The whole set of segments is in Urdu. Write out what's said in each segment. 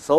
100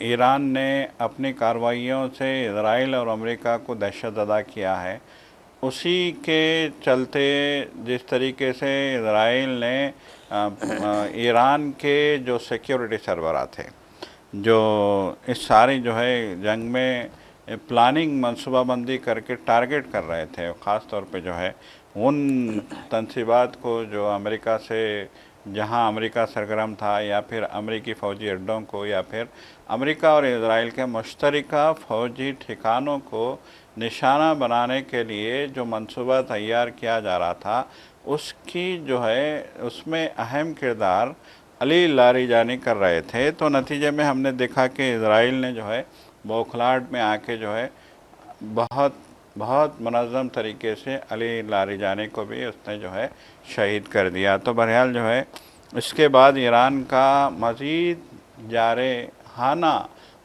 ایران نے اپنی کارروائیوں سے اسرائیل اور امریکہ کو دہشت زدہ کیا ہے، اسی کے چلتے جس طریقے سے اسرائیل نے ایران کے جو سیکیورٹی سربراہ تھے، جو اس ساری جو ہے جنگ میں پلاننگ منصوبہ بندی کر کے ٹارگٹ کر رہے تھے، خاص طور پہ جو ہے ان تنصیبات کو جو امریکہ سے، جہاں امریکہ سرگرم تھا، یا پھر امریکی فوجی اڈوں کو، یا پھر امریکہ اور اسرائیل کے مشترکہ فوجی ٹھکانوں کو نشانہ بنانے کے لیے جو منصوبہ تیار کیا جا رہا تھا، اس کی جو ہے اس میں اہم کردار علی لاریجانی کر رہے تھے۔ تو نتیجے میں ہم نے دیکھا کہ اسرائیل نے جو ہے بوکھلاہٹ میں آ کے جو ہے بہت منظم طریقے سے علی لاریجانی کو بھی اس نے جو ہے شہید کر دیا۔ تو بہرحال جو ہے اس کے بعد ایران کا مزید جارحانہ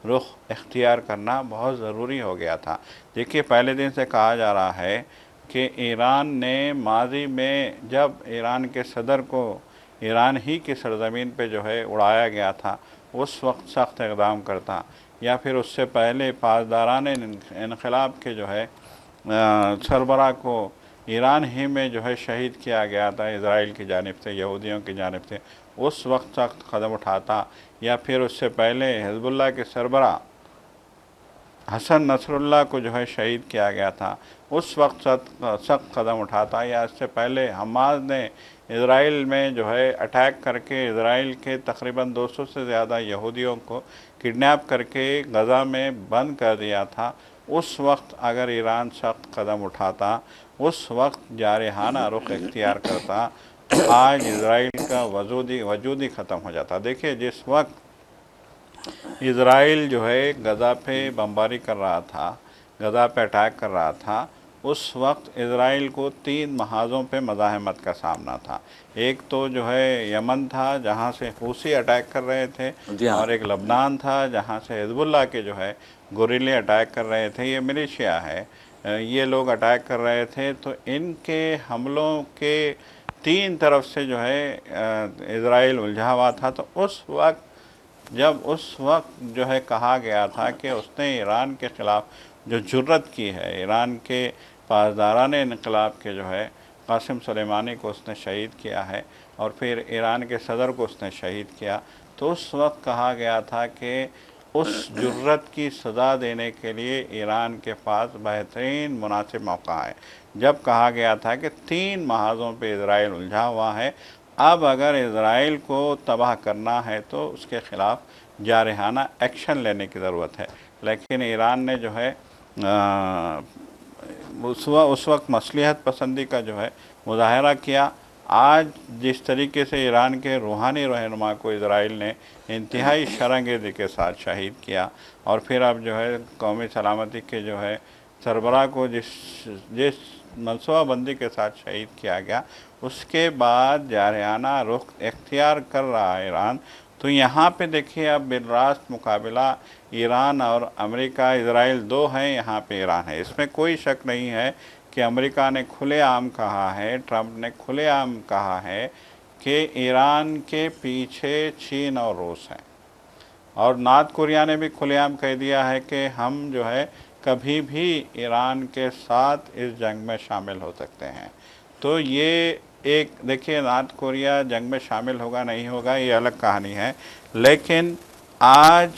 رخ اختیار کرنا بہت ضروری ہو گیا تھا۔ دیکھیے پہلے دن سے کہا جا رہا ہے کہ ایران نے ماضی میں جب ایران کے صدر کو ایران ہی کی سرزمین پہ جو ہے اڑایا گیا تھا، اس وقت سخت اقدام کرتا، یا پھر اس سے پہلے پاسداران انقلاب کے جو ہے سربراہ کو ایران ہی میں جو ہے شہید کیا گیا تھا اسرائیل کی جانب سے، یہودیوں کی جانب سے، اس وقت سخت قدم اٹھاتا، یا پھر اس سے پہلے حزب اللہ کے سربراہ حسن نصر اللہ کو جو ہے شہید کیا گیا تھا، اس وقت سخت قدم اٹھاتا، یا اس سے پہلے حماس نے اسرائیل میں جو ہے اٹیک کر کے اسرائیل کے تقریباً 200 سے زیادہ یہودیوں کو کڈنیپ کر کے غزہ میں بند کر دیا تھا، اس وقت اگر ایران سخت قدم اٹھاتا، اس وقت جارحانہ رخ اختیار کرتا، تو آج اسرائیل کا وجود ہی ختم ہو جاتا۔ دیکھیے جس وقت اسرائیل جو ہے غزہ پہ بمباری کر رہا تھا، غزہ پہ اٹیک کر رہا تھا، اس وقت اسرائیل کو 3 محاذوں پہ مزاحمت کا سامنا تھا۔ ایک تو جو ہے یمن تھا جہاں سے حوثی اٹیک کر رہے تھے، اور ایک لبنان تھا جہاں سے حزب اللہ کے جو ہے گوریلے اٹیک کر رہے تھے، یہ ملیشیا ہے، یہ لوگ اٹیک کر رہے تھے۔ تو ان کے حملوں کے 3 طرف سے جو ہے اسرائیل الجھا ہوا تھا۔ تو اس وقت جو ہے کہا گیا تھا کہ اس نے ایران کے خلاف جو جرت کی ہے، ایران کے پاسداران انقلاب کے جو ہے قاسم سلیمانی کو اس نے شہید کیا ہے، اور پھر ایران کے صدر کو اس نے شہید کیا، تو اس وقت کہا گیا تھا کہ اس جرت کی سزا دینے کے لیے ایران کے پاس بہترین مناسب موقع ہے۔ جب کہا گیا تھا کہ 3 محاذوں پہ اسرائیل الجھا ہوا ہے، اب اگر اسرائیل کو تباہ کرنا ہے تو اس کے خلاف جارحانہ ایکشن لینے کی ضرورت ہے۔ لیکن ایران نے جو ہے اس وقت مصلحت پسندی کا جو ہے مظاہرہ کیا۔ آج جس طریقے سے ایران کے روحانی رہنما کو اسرائیل نے انتہائی شرمگردی کے ساتھ شہید کیا، اور پھر اب جو ہے قومی سلامتی کے جو ہے سربراہ کو جس منصوبہ بندی کے ساتھ شہید کیا گیا، اس کے بعد جارحانہ رخ اختیار کر رہا ہے ایران۔ تو یہاں پہ دیکھیے اب بالراست مقابلہ ایران اور امریکہ، اسرائیل 2 ہیں، یہاں پہ ایران ہے۔ اس میں کوئی شک نہیں ہے کہ امریکہ نے کھلے عام کہا ہے، ٹرمپ نے کھلے عام کہا ہے کہ ایران کے پیچھے چین اور روس ہیں، اور نارتھ کوریا نے بھی کھلے عام کہہ دیا ہے کہ ہم جو ہے کبھی بھی ایران کے ساتھ اس جنگ میں شامل ہو سکتے ہیں۔ تو یہ ایک دیکھیے نارتھ کوریا جنگ میں شامل ہوگا نہیں ہوگا یہ الگ کہانی ہے، لیکن آج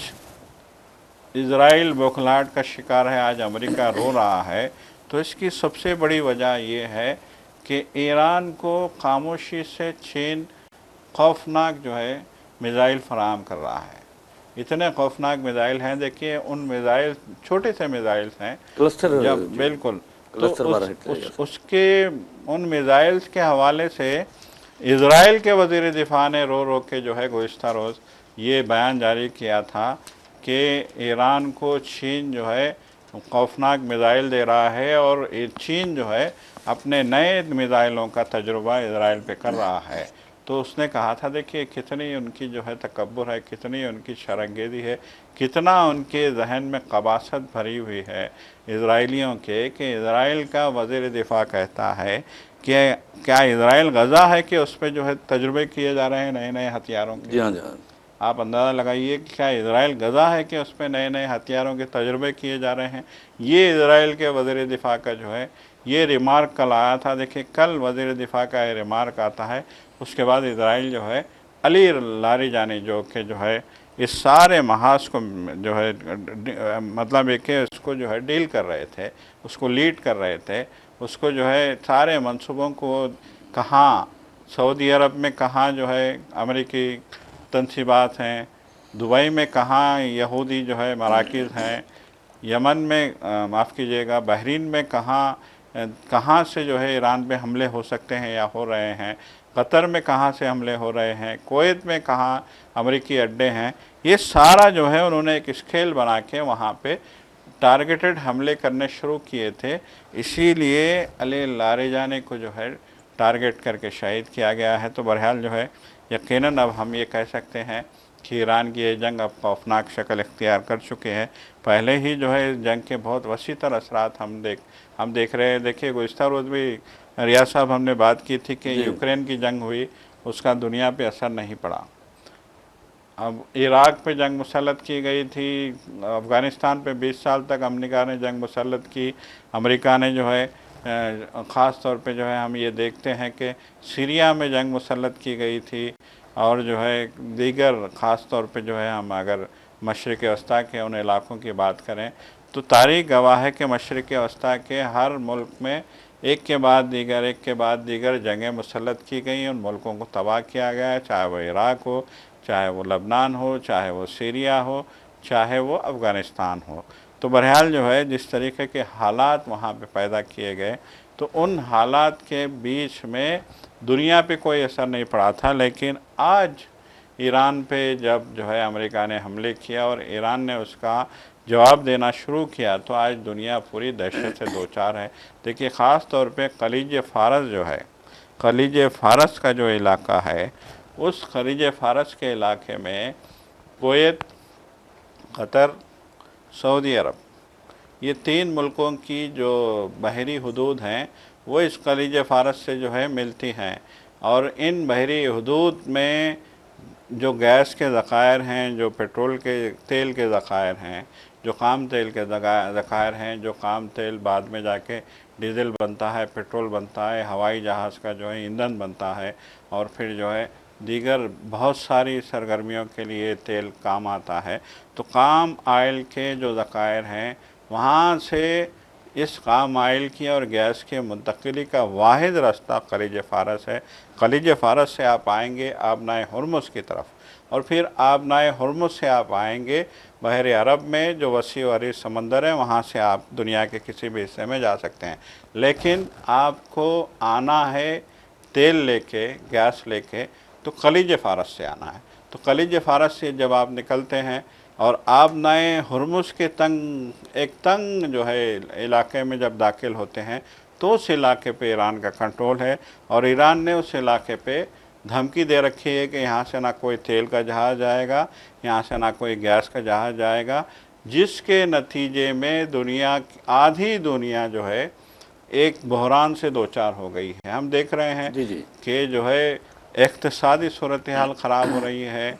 اسرائیل بوکھلاہٹ کا شکار ہے، آج امریکہ رو رہا ہے۔ تو اس کی سب سے بڑی وجہ یہ ہے کہ ایران کو خاموشی سے چین خوفناک جو ہے میزائل فراہم کر رہا ہے۔ اتنے خوفناک میزائل ہیں، دیکھیے ان میزائل چھوٹے سے میزائلز ہیں، جب بالکل تو اس کے ان میزائلز کے حوالے سے اسرائیل کے وزیر دفاع نے رو کے جو ہے گزشتہ روز یہ بیان جاری کیا تھا کہ ایران کو چین جو ہے خوفناک میزائل دے رہا ہے، اور چین جو ہے اپنے نئے میزائلوں کا تجربہ اسرائیل پہ کر رہا ہے۔ تو اس نے کہا تھا دیکھیے کتنی ان کی جو ہے تکبر ہے، کتنی ان کی شرمگردی ہے، کتنا ان کے ذہن میں قباست بھری ہوئی ہے اسرائیلیوں کے، کہ اسرائیل کا وزیر دفاع کہتا ہے کہ کیا اسرائیل غزہ ہے کہ اس پہ جو ہے تجربے کیے جا رہے ہیں نئے ہتھیاروں کے۔ جی ہاں جی ہاں، آپ اندازہ لگائیے کہ کیا اسرائیل غزہ ہے کہ اس پہ نئے نئے ہتھیاروں کے تجربے کیے جا رہے ہیں؟ یہ اسرائیل کے وزیر دفاع کا جو ہے یہ ریمارک کل آیا تھا. دیکھیں کل وزیر دفاع کا یہ ریمارک آتا ہے، اس کے بعد اسرائیل جو ہے علی لاریجانی جو کہ جو ہے اس سارے محاذ کو جو ہے مطلب ہے کہ اس کو جو ہے ڈیل کر رہے تھے، اس کو لیڈ کر رہے تھے، اس کو جو ہے سارے منصوبوں کو کہاں سعودی عرب میں کہاں جو ہے امریکی تنصیبات ہیں، دبئی میں کہاں یہودی جو ہے مراکز ہیں، یمن میں معاف کیجیے گا بحرین میں کہاں سے جو ہے ایران پہ حملے ہو سکتے ہیں یا ہو رہے ہیں، قطر میں کہاں سے حملے ہو رہے ہیں، کویت میں کہاں امریکی اڈے ہیں، یہ سارا جو ہے انہوں نے ایک اسکیل بنا کے وہاں پہ ٹارگیٹڈ حملے کرنے شروع کیے تھے. اسی لیے علی لاریجانی کو جو ہے ٹارگیٹ کر کے شہید کیا گیا ہے. تو بہرحال جو ہے یقیناً اب ہم یہ کہہ سکتے ہیں کہ ایران کی یہ جنگ اب خوفناک شکل اختیار کر چکے ہیں. پہلے ہی جو ہے جنگ کے بہت وسیع تر اثرات ہم دیکھ رہے ہیں. دیکھیے گزشتہ روز بھی ریاض صاحب ہم نے بات کی تھی کہ یوکرین کی جنگ ہوئی، اس کا دنیا پہ اثر نہیں پڑا. اب عراق پہ جنگ مسلط کی گئی تھی، افغانستان پہ 20 سال تک امریکہ نے جنگ مسلط کی. امریکہ نے جو ہے خاص طور پہ جو ہے ہم یہ دیکھتے ہیں کہ سیریا میں جنگ مسلط کی گئی تھی، اور جو ہے دیگر خاص طور پہ جو ہے ہم اگر مشرق وسطیٰ کے ان علاقوں کی بات کریں تو تاریخ گواہ ہے کہ مشرق وسطیٰ کے ہر ملک میں ایک کے بعد دیگر جنگیں مسلط کی گئیں، ان ملکوں کو تباہ کیا گیا ہے، چاہے وہ عراق ہو، چاہے وہ لبنان ہو، چاہے وہ سیریا ہو، چاہے وہ افغانستان ہو. تو بہرحال جو ہے جس طریقے کے حالات وہاں پہ پیدا کیے گئے تو ان حالات کے بیچ میں دنیا پہ کوئی اثر نہیں پڑا تھا. لیکن آج ایران پہ جب جو ہے امریکہ نے حملے کیا اور ایران نے اس کا جواب دینا شروع کیا تو آج دنیا پوری دہشت سے دوچار ہے. دیکھیے خاص طور پہ خلیج فارس جو ہے، خلیج فارس کا جو علاقہ ہے، اس خلیج فارس کے علاقے میں کویت، قطر، سعودی عرب، یہ 3 ملکوں کی جو بحری حدود ہیں وہ اس خلیج فارس سے جو ہے ملتی ہیں. اور ان بحری حدود میں جو گیس کے ذخائر ہیں، جو پیٹرول کے تیل کے ذخائر ہیں، جو خام تیل کے ذخائر ہیں، جو خام تیل بعد میں جا کے ڈیزل بنتا ہے، پیٹرول بنتا ہے، ہوائی جہاز کا جو ہے ایندھن بنتا ہے، اور پھر جو ہے دیگر بہت ساری سرگرمیوں کے لیے تیل کام آتا ہے. تو خام آئل کے جو ذخائر ہیں وہاں سے اس خام آئل کی اور گیس کے منتقلی کا واحد راستہ خلیج فارس ہے. خلیج فارس سے آپ آئیں گے آبنائے ہرمز کی طرف، اور پھر آبنائے ہرمز سے آپ آئیں گے بحر عرب میں جو وسیع و عریض سمندر ہے، وہاں سے آپ دنیا کے کسی بھی حصے میں جا سکتے ہیں. لیکن آپ کو آنا ہے تیل لے کے، گیس لے کے، تو خلیج فارس سے آنا ہے. تو خلیج فارس سے جب آپ نکلتے ہیں اور آبنائے ہرمز کے ایک تنگ جو ہے علاقے میں جب داخل ہوتے ہیں تو اس علاقے پہ ایران کا کنٹرول ہے، اور ایران نے اس علاقے پہ دھمکی دے رکھی ہے کہ یہاں سے نہ کوئی تیل کا جہاز جائے گا، یہاں سے نہ کوئی گیس کا جہاز جائے گا، جس کے نتیجے میں آدھی دنیا جو ہے ایک بحران سے دوچار ہو گئی ہے. ہم دیکھ رہے ہیں کہ جو ہے اقتصادی صورتحال خراب ہو رہی ہے،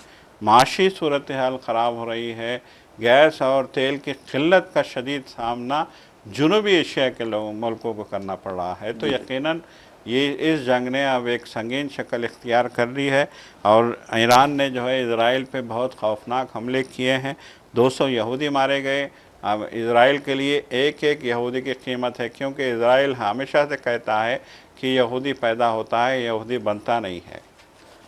معاشی صورتحال خراب ہو رہی ہے، گیس اور تیل کی قلت کا شدید سامنا جنوبی ایشیا کے ملکوں کو کرنا پڑ رہا ہے. تو یقیناً اس جنگ نے اب ایک سنگین شکل اختیار کر لی ہے، اور ایران نے جو ہے اسرائیل پہ بہت خوفناک حملے کیے ہیں. 200 یہودی مارے گئے. اب اسرائیل کے لیے ایک یہودی کی قیمت ہے، کیونکہ اسرائیل ہمیشہ سے کہتا ہے کہ یہودی پیدا ہوتا ہے، یہودی بنتا نہیں ہے.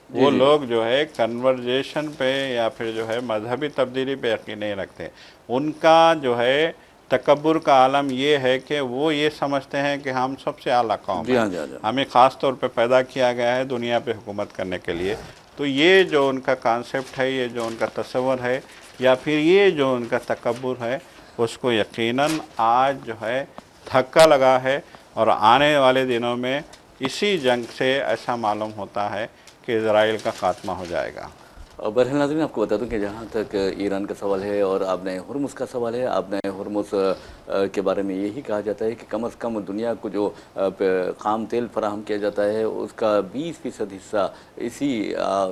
وہ لوگ جو ہے کنورجیشن پہ یا پھر جو ہے مذہبی تبدیلی پہ یقین نہیں رکھتے. ان کا جو ہے تکبر کا عالم یہ ہے کہ وہ یہ سمجھتے ہیں کہ ہم سب سے اعلیٰ قوم ہیں، ہمیں خاص طور پہ پیدا کیا گیا ہے دنیا پہ حکومت کرنے کے لیے. تو یہ جو ان کا کانسیپٹ ہے، یہ جو ان کا تصور ہے، یا پھر یہ جو ان کا تکبر ہے، اس کو یقیناً آج جو ہے دھکا لگا ہے. اور آنے والے دنوں میں اسی جنگ سے ایسا معلوم ہوتا ہے کہ اسرائیل کا خاتمہ ہو جائے گا. بہرحال ناظرین، آپ کو بتا دوں کہ جہاں تک ایران کا سوال ہے اور آبنائے ہرمز کا سوال ہے، آبنائے ہرمز کے بارے میں یہی کہا جاتا ہے کہ کم از کم دنیا کو جو خام تیل فراہم کیا جاتا ہے اس کا 20% حصہ اسی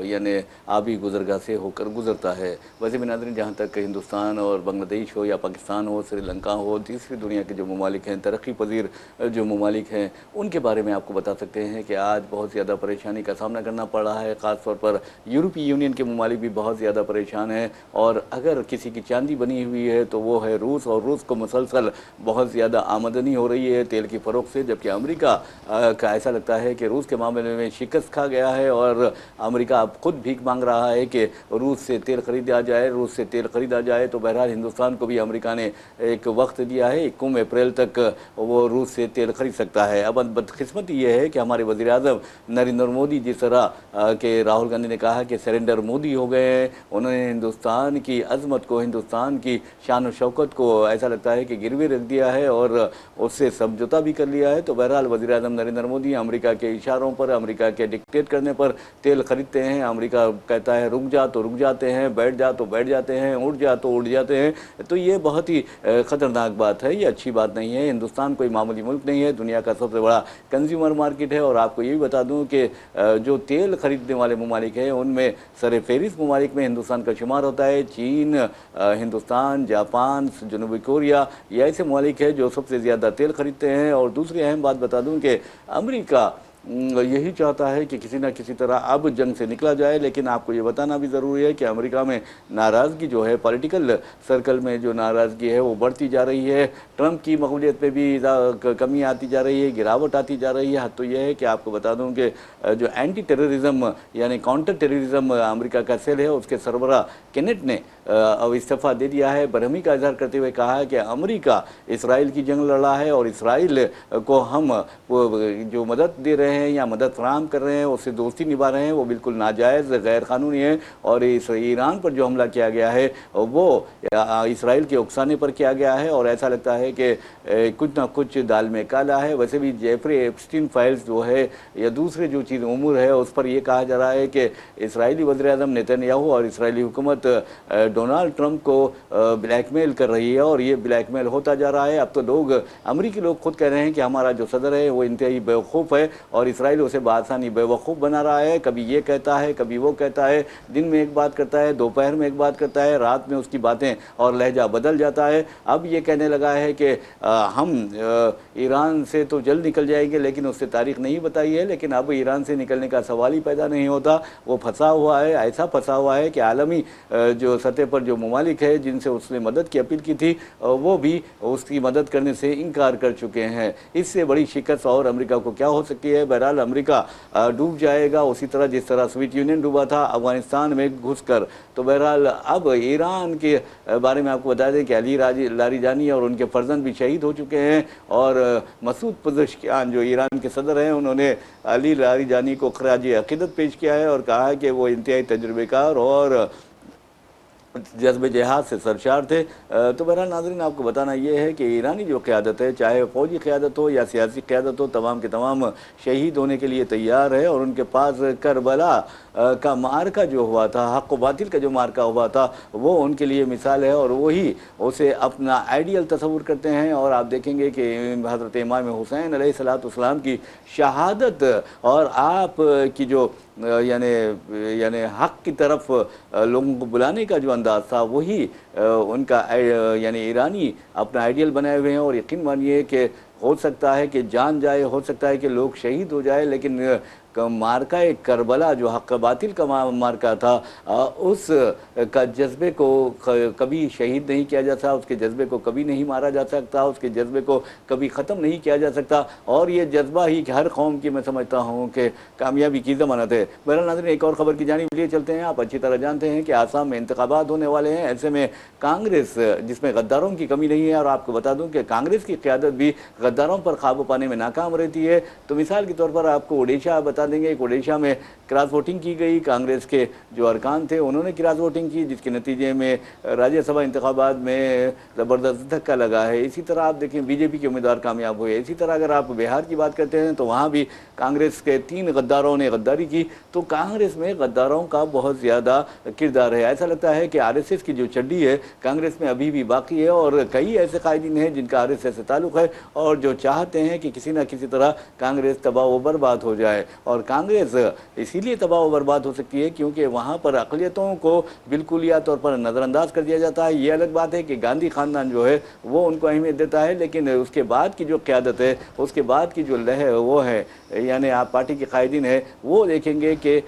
یعنی آبی گزرگاہ سے ہو کر گزرتا ہے۔ ویسے بھی ناظرین، جہاں تک ہندوستان اور بنگلہ دیش ہو یا پاکستان ہو، سری لنکا ہو، تیسری دنیا کے جو ممالک ہیں، ترقی پذیر جو ممالک ہیں، ان کے بارے میں آپ کو بتا سکتے ہیں کہ آج بہت زیادہ پریشانی کا سامنا کرنا پڑ رہا ہے۔ خاص طور پر یورپی یونین کے ممالک بھی بہت زیادہ پریشان ہیں، اور اگر کسی کی چاندی بنی ہوئی ہے تو وہ ہے روس، اور روس کو مسلسل بہت زیادہ آمدنی ہو رہی ہے تیل کی فروخت سے، جبکہ امریکہ کا ایسا لگتا ہے کہ روس کے معاملے میں شکست کھا گیا ہے، اور امریکہ اب خود بھیک مانگ رہا ہے کہ روس سے تیل خریدا جائے۔ تو بہرحال ہندوستان کو بھی امریکہ نے ایک وقت دیا ہے، 21 اپریل تک وہ روس سے تیل خرید سکتا ہے۔ اب بدقسمتی یہ ہے کہ ہمارے وزیر اعظم نریندر مودی، جس طرح کہ راہل گاندھی نے کہا کہ سرنڈر مودی ہو گئے ہیں، انہوں نے ہندوستان کی عظمت کو، ہندوستان کی شان و شوکت کو ایسا لگتا ہے کہ گروی رکھ دیا ہے اور اس سے سمجھوتا بھی کر لیا ہے۔ تو بہرحال وزیر اعظم نریندر مودی امریکہ کے اشاروں پر، امریکہ کے ڈکٹیٹ کرنے پر تیل خریدتے ہیں۔ امریکہ کہتا ہے رک جا تو رک جاتے ہیں، بیٹھ جا تو بیٹھ جاتے ہیں، اٹھ جا تو اٹھ جاتے ہیں۔ تو یہ بہت ہی خطرناک بات ہے، یہ اچھی بات نہیں ہے۔ ہندوستان کوئی معمولی ملک نہیں ہے، دنیا کا سب سے بڑا کنزیومر مارکیٹ ہے، اور آپ کو یہ بھی بتا دوں کہ جو تیل خریدنے والے ممالک ہیں ان میں سر فہرست ممالک میں ہندوستان کا شمار ہوتا ہے۔ چین، ہندوستان، جاپان، جنوبی کوریا، یہ ایسے ممالک ہیں جو سب سے زیادہ تیل خریدتے ہیں۔ اور دوسری اہم بات بتا دوں کہ امریکہ یہی چاہتا ہے کہ کسی نہ کسی طرح اب جنگ سے نکلا جائے، لیکن آپ کو یہ بتانا بھی ضروری ہے کہ امریکہ میں ناراضگی جو ہے، پولیٹیکل سرکل میں جو ناراضگی ہے وہ بڑھتی جا رہی ہے۔ ٹرمپ کی مقبولیت پہ بھی کمی آتی جا رہی ہے، گراوٹ آتی جا رہی ہے۔ حد تو یہ ہے کہ آپ کو بتا دوں کہ جو اینٹی ٹیررزم یعنی کاؤنٹر ٹیررزم امریکہ کا سیل ہے، اس کے سربراہ کینٹ نے اب استعفیٰ دے دیا ہے، برہمی کا اظہار کرتے ہوئے کہا ہے کہ امریکہ اسرائیل کی جنگ لڑ رہا ہے، اور اسرائیل کو ہم جو مدد دے رہے ہیں یا مدد فراہم کر رہے ہیں، اس سے دوستی نبھا رہے ہیں، وہ بالکل ناجائز، غیر قانونی ہے۔ اور ایران پر جو حملہ کیا گیا ہے وہ اسرائیل کے اکسانے پر کیا گیا ہے، اور ایسا لگتا ہے کہ کچھ نہ کچھ دال میں کالا ہے۔ ویسے بھی جیفری ایپسٹین فائلز جو ہے یا دوسرے جو چیز امور ہے، اس پر یہ کہا جا رہا ہے کہ اسرائیلی وزیر اعظم نیتن یاہو اور اسرائیلی حکومت ڈونالڈ ٹرمپ کو بلیک میل کر رہی ہے، اور یہ بلیک میل ہوتا جا رہا ہے۔ اب تو امریکی لوگ خود کہہ رہے ہیں کہ ہمارا جو صدر ہے وہ انتہائی بیوقوف ہے، اور اسرائیل اسے بآسانی بیوقوف بنا رہا ہے۔ کبھی یہ کہتا ہے، کبھی وہ کہتا ہے، دن میں ایک بات کرتا ہے، دوپہر میں ایک بات کرتا ہے، رات میں اس کی باتیں اور لہجہ بدل جاتا ہے۔ اب یہ کہنے لگا ہے کہ ہم ایران سے تو جلد نکل جائیں گے، لیکن اس سے تاریخ نہیں بتائی ہے، لیکن اب ایران سے نکلنے کا سوال ہی پیدا نہیں ہوتا۔ وہ پھنسا ہوا ہے، ایسا پھنسا ہوا ہے کہ عالمی جو سطح پر جو ممالک ہے جن سے اس نے مدد کی اپیل کی تھی، وہ بھی اس کی مدد کرنے سے انکار کر چکے ہیں۔ اس سے بڑی شکست اور امریکہ کو کیا ہو سکتی ہے؟ بہرحال امریکہ ڈوب جائے گا اسی طرح جس طرح سوویت یونین ڈوبا تھا افغانستان میں گھس کر۔ تو بہرحال اب ایران کے بارے میں آپ کو بتا دیں کہ علی لاریجانی اور ان کے فرزند بھی شہید ہو چکے ہیں، اور مسعود پزشکیان جو ایران کے صدر ہیں، انہوں نے علی لاریجانی کو خراج عقیدت پیش کیا ہے اور کہا ہے کہ وہ انتہائی تجربے کار اور جذب جہاد سے سرشار تھے۔ تو بہرحال ناظرین، آپ کو بتانا یہ ہے کہ ایرانی جو قیادت ہے، چاہے فوجی قیادت ہو یا سیاسی قیادت ہو، تمام کے تمام شہید ہونے کے لیے تیار ہے، اور ان کے پاس کربلا کا معرکہ جو ہوا تھا، حق و باطل کا جو معرکہ ہوا تھا، وہ ان کے لیے مثال ہے، اور وہی اسے اپنا آئیڈیل تصور کرتے ہیں۔ اور آپ دیکھیں گے کہ حضرت امام حسین علیہ السلام کی شہادت اور آپ کی جو یعنی حق کی طرف لوگوں کو بلانے کا جو انداز تھا، وہی ان کا یعنی ایرانی اپنا آئیڈیل بنائے ہوئے ہیں۔ اور یقین مانیے کہ ہو سکتا ہے کہ جان جائے، ہو سکتا ہے کہ لوگ شہید ہو جائے، لیکن مارکہ کربلا جو حق باطل کا مارکہ تھا، اس کا جذبے کو کبھی شہید نہیں کیا جا سکتا، اس کے جذبے کو کبھی نہیں مارا جا سکتا، اس کے جذبے کو کبھی ختم نہیں کیا جا سکتا، اور یہ جذبہ ہی ہر قوم کی میں سمجھتا ہوں کہ کامیابی کی ضمانت ہے۔ بہرحال ناظرین، ایک اور خبر کی جانب لیے چلتے ہیں۔ آپ اچھی طرح جانتے ہیں کہ آسام میں انتخابات ہونے والے ہیں، ایسے میں کانگریس، جس میں غداروں کی کمی نہیں ہے، اور آپ کو بتا دوں کہ کانگریس کی قیادت بھی غداروں پر قابو پانے میں ناکام رہتی ہے۔ تو مثال کے طور پر آپ کو اڈیشہ بتا دیں گے کہ اڈیشہ میں کراس ووٹنگ کی گئی، کانگریس کے جو ارکان تھے انہوں نے کراس ووٹنگ کی، جس کے نتیجے میں راجیہ سبھا انتخابات میں زبردست دھکا لگا ہے۔ اسی طرح آپ دیکھیں بی جے پی کے امیدوار کامیاب ہوئے۔ اسی طرح اگر آپ بہار کی بات کرتے ہیں تو وہاں بھی کانگریس کے 3 غداروں نے غداری کی۔ تو کانگریس میں غداروں کا بہت زیادہ کردار ہے۔ ایسا لگتا ہے کہ آر ایس ایس کی جو چڈی ہے کانگریس میں ابھی بھی باقی ہے، اور کئی ایسے قائدین ہیں جن کا آر ایس ایس سے تعلق ہے اور جو چاہتے ہیں کہ کسی نہ کسی طرح کانگریس تباہ و برباد ہو جائے۔ اور کانگریس اسی لیے تباہ و برباد ہو سکتی ہے کیونکہ وہاں پر اقلیتوں کو بالکل یا طور پر نظر انداز کر دیا جاتا ہے۔ یہ الگ بات ہے کہ گاندھی خاندان جو ہے وہ ان کو اہمیت دیتا ہے، لیکن اس کے بعد کی جو قیادت ہے، اس کے بعد کی جو لہر وہ ہے، یعنی آپ پارٹی کے قائدین ہیں وہ دیکھیں گے کہ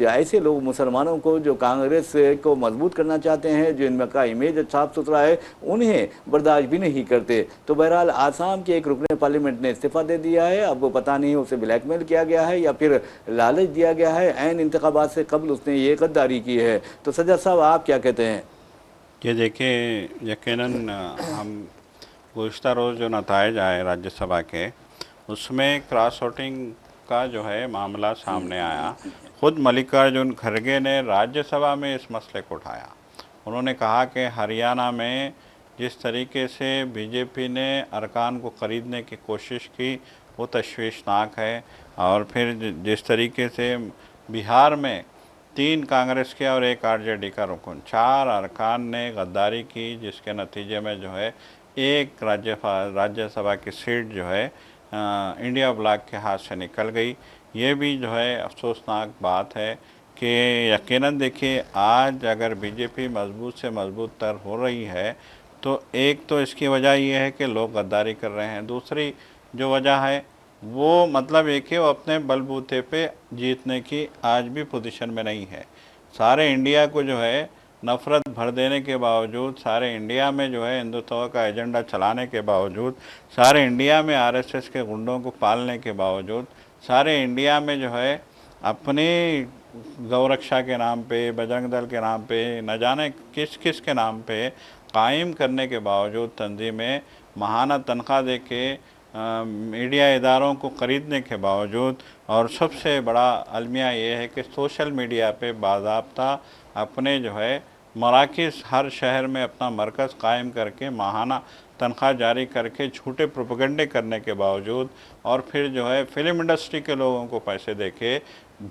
ایسے لوگ مسلمانوں کو جو کانگریس کو مضبوط کرنا چاہتے ہیں، جو ان میں کا امیج صاف ستھرا ہے، انہیں برداشت بھی نہیں کرتے۔ تو بہرحال آسام کے ایک رکن پارلیمنٹ نے استعفیٰ دے دیا ہے۔ اب وہ پتہ نہیں اسے بلیک میل کیا گیا ہے یا پھر لالچ دیا گیا ہے، عین انتخابات سے قبل اس نے یہ غداری کی ہے۔ تو سجاد صاحب آپ کیا کہتے ہیں؟ یہ دیکھیں یقیناً ہم گزشتہ روز جو نتائج آئے راجیہ سبھا کے، اس میں کراس ووٹنگ کا جو ہے معاملہ سامنے آیا۔ خود ملکارجن کھڑگے نے راجیہ سبھا میں اس مسئلے کو اٹھایا۔ انہوں نے کہا کہ ہریانہ میں جس طریقے سے بی جے پی نے ارکان کو خریدنے کی کوشش کی وہ تشویشناک ہے، اور پھر جس طریقے سے بہار میں 3 کانگریس کے اور 1 آر جے ڈی کا رکن 4 ارکان نے غداری کی، جس کے نتیجے میں جو ہے ایک راجیہ سبھا کی سیٹ جو ہے انڈیا بلاک کے ہاتھ سے نکل گئی۔ یہ بھی جو ہے افسوسناک بات ہے کہ یقیناً دیکھیے آج اگر بی جے پی مضبوط سے مضبوط تر ہو رہی ہے تو ایک تو اس کی وجہ یہ ہے کہ لوگ غداری کر رہے ہیں، دوسری جو وجہ ہے وہ مطلب ایک ہے وہ اپنے بل بوتے پہ جیتنے کی آج بھی پوزیشن میں نہیں ہے۔ سارے انڈیا کو جو ہے نفرت بھر دینے کے باوجود، سارے انڈیا میں جو ہے ہندوتو کا ایجنڈا چلانے کے باوجود، سارے انڈیا میں آر ایس ایس کے گنڈوں کو پالنے کے باوجود، سارے انڈیا میں جو ہے اپنی گورکشا کے نام پہ، بجرنگ دل کے نام پہ، نہ جانے کس کس کے نام پہ قائم کرنے کے باوجود تنظیمیں ماہانہ تنخواہ دے کے میڈیا اداروں کو خریدنے کے باوجود، اور سب سے بڑا المیہ یہ ہے کہ سوشل میڈیا پہ باضابطہ اپنے جو ہے مراکز ہر شہر میں اپنا مرکز قائم کر کے ماہانہ تنخواہ جاری کر کے جھوٹے پروپیگنڈے کرنے کے باوجود، اور پھر جو ہے فلم انڈسٹری کے لوگوں کو پیسے دے کے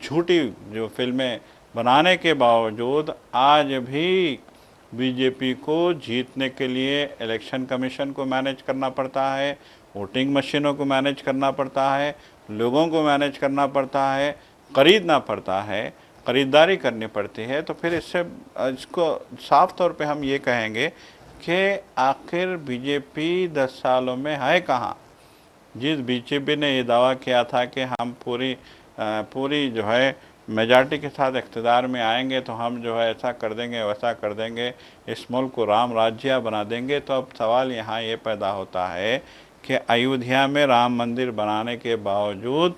جھوٹی جو فلمیں بنانے کے باوجود آج بھی بی جے پی کو جیتنے کے لیے الیکشن کمیشن کو مینیج کرنا پڑتا ہے، ووٹنگ مشینوں کو مینیج کرنا پڑتا ہے، لوگوں کو مینیج کرنا پڑتا ہے، خریدنا پڑتا ہے، خریداری کرنی پڑتی ہے۔ تو پھر اس کو صاف طور پہ ہم یہ کہیں گے کہ آخر بی جے پی 10 سالوں میں ہے کہاں؟ جس بی جے پی نے یہ دعویٰ کیا تھا کہ ہم پوری جو ہے میجارٹی کے ساتھ اقتدار میں آئیں گے تو ہم جو ہے ایسا کر دیں گے ویسا کر دیں گے، اس ملک کو رام راجیہ بنا دیں گے، تو اب سوال یہاں یہ پیدا ہوتا ہے کہ ایودھیا میں رام مندر بنانے کے باوجود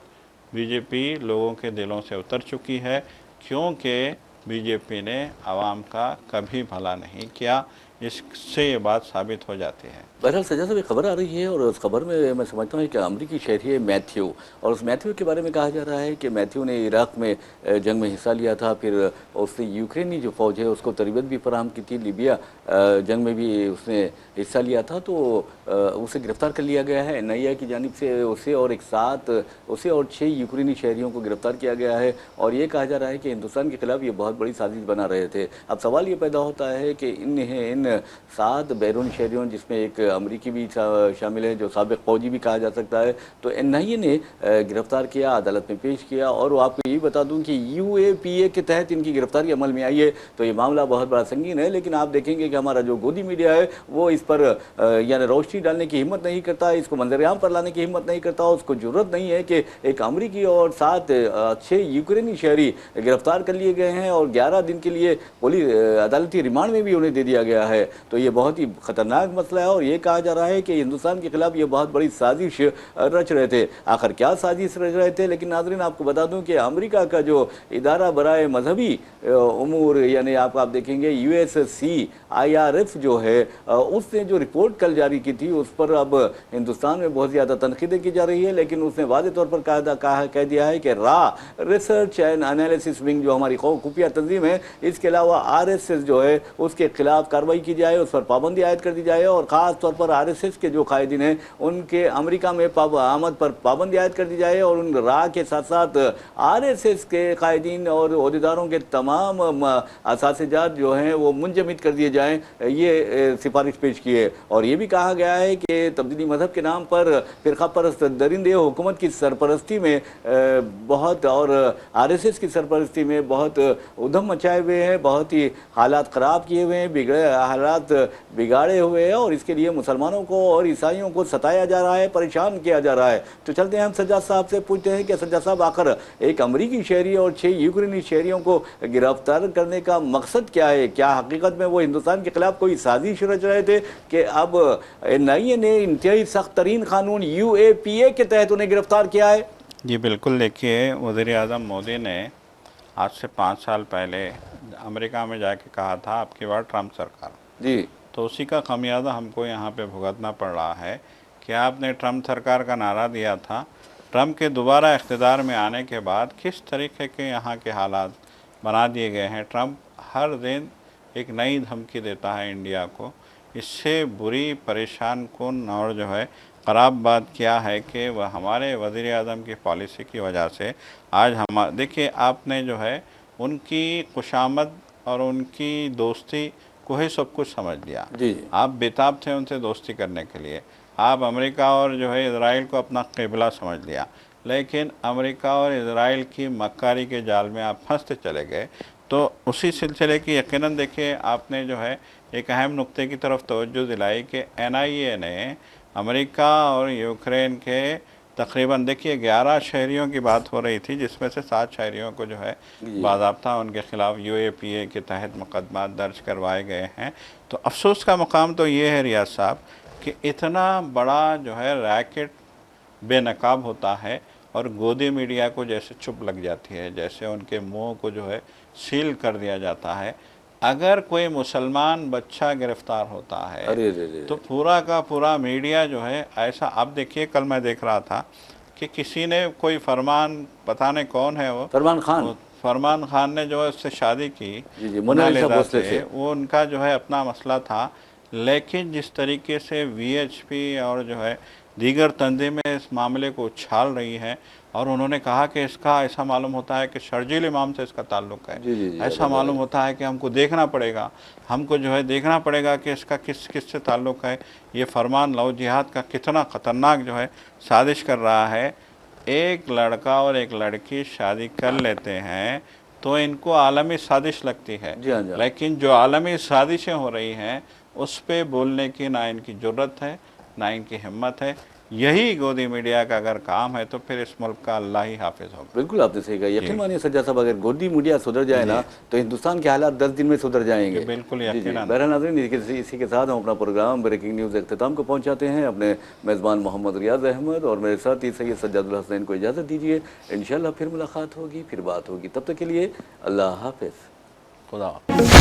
بی جے پی لوگوں کے دلوں سے اتر چکی ہے، کیونکہ بی جے پی نے عوام کا کبھی بھلا نہیں کیا۔ اس سے یہ بات ثابت ہو جاتی ہے۔ بہرحال سجاد صاحب ایک خبر آ رہی ہے، اور اس خبر میں سمجھتا ہوں کہ امریکی شہری ہے میتھیو، اور اس میتھیو کے بارے میں کہا جا رہا ہے کہ میتھیو نے عراق میں جنگ میں حصہ لیا تھا، پھر اس نے یوکرینی جو فوج ہے اس کو تربیت بھی فراہم کی تھی، لیبیا جنگ میں بھی اس نے حصہ لیا تھا، تو اسے گرفتار کر لیا گیا ہے NIA کی جانب سے۔ اسے اور 6 یوکرینی شہریوں کو گرفتار کیا گیا ہے، اور یہ کہا جا رہا ہے کہ ہندوستان کے خلاف یہ بہت بڑی سازش بنا رہے تھے۔ اب سوال یہ پیدا ہوتا ہے کہ ان 7 بیرونی شہریوں جس میں ایک امریکی بھی شامل ہے جو سابق فوجی بھی کہا جا سکتا ہے، تو NIA نے گرفتار کیا، عدالت میں پیش کیا، اور وہ آپ کو یہ بتا دوں کہ UAPA کے تحت ان کی گرفتاری عمل میں آئی ہے۔ تو یہ معاملہ بہت بڑا سنگین ہے، لیکن آپ دیکھیں گے کہ ہمارا جو گودی میڈیا ہے وہ اس پر یعنی روشنی ڈالنے کی ہمت نہیں کرتا، اس کو منظر عام پر لانے کی ہمت نہیں کرتا، اس کو جرت نہیں ہے کہ ایک امریکی اور 6 یوکرینی شہری گرفتار کر لیے گئے ہیں، اور 11 دن کے لیے عدالتی ریمانڈ میں بھی انہیں دے دیا گیا ہے۔ ہے تو یہ بہت ہی خطرناک مسئلہ ہے، اور یہ کہا جا رہا ہے کہ ہندوستان کے خلاف یہ بہت بڑی سازش رچ رہے تھے۔ آخر کیا سازش رچ رہے تھے؟ لیکن ناظرین آپ کو بتا دوں کہ امریکہ کا جو ادارہ برائے مذہبی امور، یعنی آپ دیکھیں گے USCIRF جو ہے، اس نے جو رپورٹ کل جاری کی تھی اس پر اب ہندوستان میں بہت زیادہ تنقیدیں کی جا رہی ہے، لیکن اس نے واضح طور پر کہہ دیا ہے کہ ریسرچ اینڈ انالیسس ونگ جو ہماری خفیہ تنظیم ہے، اس کے علاوہ RSS جو ہے اس کے خلاف کارروائی کی جائے، اس پر پابندی عائد کر دی جائے، اور خاص طور پر RSS کے جو قائدین ہیں ان کے امریکہ میں آمد پر پابندی عائد کر دی جائے، اور ان کے ساتھ ساتھ RSS کے قائدین اور عہدیداروں کے تمام اساتذات جو ہیں وہ منجمد کر دیے جائیں، یہ سفارش پیش کی ہے۔ اور یہ بھی کہا گیا ہے کہ تبدیلی مذہب کے نام پر فرقہ پرست درندے حکومت کی سرپرستی میں بہت، اور RSS کی سرپرستی میں بہت ادھم مچائے ہوئے ہیں، بہت ہی حالات خراب کیے ہوئے ہیں، حالات بگاڑے ہوئے ہیں، اور اس کے لیے مسلمانوں کو اور عیسائیوں کو ستایا جا رہا ہے، پریشان کیا جا رہا ہے۔ تو چلتے ہیں ہم سجاد صاحب سے پوچھتے ہیں کہ سجاد صاحب آخر ایک امریکی شہری اور 6 یوکرینی شہریوں کو گرفتار کرنے کا مقصد کیا ہے؟ کیا حقیقت میں وہ ہندوستان کے خلاف کوئی سازش رچ رہے تھے کہ اب NIA نے انتہائی سخت ترین قانون UAPA کے تحت انہیں گرفتار کیا ہے؟ جی بالکل، دیکھیے وزیر اعظم مودی نے آج سے 5 سال پہلے امریکہ میں جا کے کہا تھا آپ کی بار ٹرمپ سرکار، جی، تو اسی کا خمیازہ ہم کو یہاں پہ بھگتنا پڑ رہا ہے کہ آپ نے ٹرمپ سرکار کا نعرہ دیا تھا، ٹرمپ کے دوبارہ اقتدار میں آنے کے بعد کس طریقے کے یہاں کے حالات بنا دیے گئے ہیں۔ ٹرمپ ہر دن ایک نئی دھمکی دیتا ہے انڈیا کو، اس سے بری پریشان کن اور جو ہے خراب بات کیا ہے کہ وہ ہمارے وزیر اعظم کی پالیسی کی وجہ سے آج دیکھیے آپ نے جو ہے ان کی خوشامد اور ان کی دوستی کو ہی سب کچھ سمجھ لیا۔ جی، آپ بےتاب تھے ان سے دوستی کرنے کے لیے، آپ امریکہ اور جو ہے اسرائیل کو اپنا قبلہ سمجھ لیا، لیکن امریکہ اور اسرائیل کی مکاری کے جال میں آپ پھنستے چلے گئے۔ تو اسی سلسلے کی یقیناً دیکھیے آپ نے جو ہے ایک اہم نقطے کی طرف توجہ دلائی کہ NIA نے امریکہ اور یوکرین کے تقریباً دیکھیے 11 شہریوں کی بات ہو رہی تھی، جس میں سے 7 شہریوں کو جو ہے باضابطہ ان کے خلاف UAPA کے تحت مقدمات درج کروائے گئے ہیں۔ تو افسوس کا مقام تو یہ ہے ریاض صاحب کہ اتنا بڑا جو ہے ریکٹ بے نقاب ہوتا ہے اور گودی میڈیا کو جیسے چپ لگ جاتی ہے، جیسے ان کے منہ کو جو ہے سیل کر دیا جاتا ہے۔ اگر کوئی مسلمان بچہ گرفتار ہوتا ہے تو پورا کا پورا میڈیا جو ہے ایسا، اب دیکھیے کل میں دیکھ رہا تھا کہ کسی نے کوئی فرمان، پتہ نہیں کون ہے وہ، فرمان خان نے جو ہے اس سے شادی کی، منالدہ سے، وہ ان کا جو ہے اپنا مسئلہ تھا، لیکن جس طریقے سے VHP اور جو ہے دیگر تنظیمیں اس معاملے کو اچھال رہی ہیں، اور انہوں نے کہا کہ اس کا ایسا معلوم ہوتا ہے کہ شرجیل امام سے اس کا تعلق ہے، ایسا معلوم ہوتا ہے کہ ہم کو دیکھنا پڑے گا، ہم کو جو ہے دیکھنا پڑے گا کہ اس کا کس سے تعلق ہے، یہ فرمان لو جہاد کا کتنا خطرناک جو ہے سازش کر رہا ہے۔ ایک لڑکا اور ایک لڑکی شادی کر لیتے ہیں تو ان کو عالمی سازش لگتی ہے، لیکن جو عالمی سازشیں ہو رہی ہیں اس پہ بولنے کی نہ ان کی جرت ہے نہ ان کی ہمت ہے۔ یہی گودی میڈیا کا اگر کام ہے تو پھر اس ملک کا اللہ ہی حافظ ہوگا۔ بالکل آپ نے صحیح کہا، یقین مانیے سجاد صاحب اگر گودی میڈیا سدھر جائے نا تو ہندوستان کے حالات 10 دن میں سدھر جائیں گے۔ بالکل یقیناً۔ بہرحال ناظرین، اسی کے ساتھ ہم اپنا پروگرام بریکنگ نیوز اختتام کو پہنچاتے ہیں۔ اپنے میزبان محمد ریاض احمد اور میرے ساتھی سید سجاد الحسین کو اجازت دیجیے، انشاءاللہ پھر ملاقات ہوگی، پھر بات ہوگی، تب تک کے لیے اللہ حافظ، خدا حافظ۔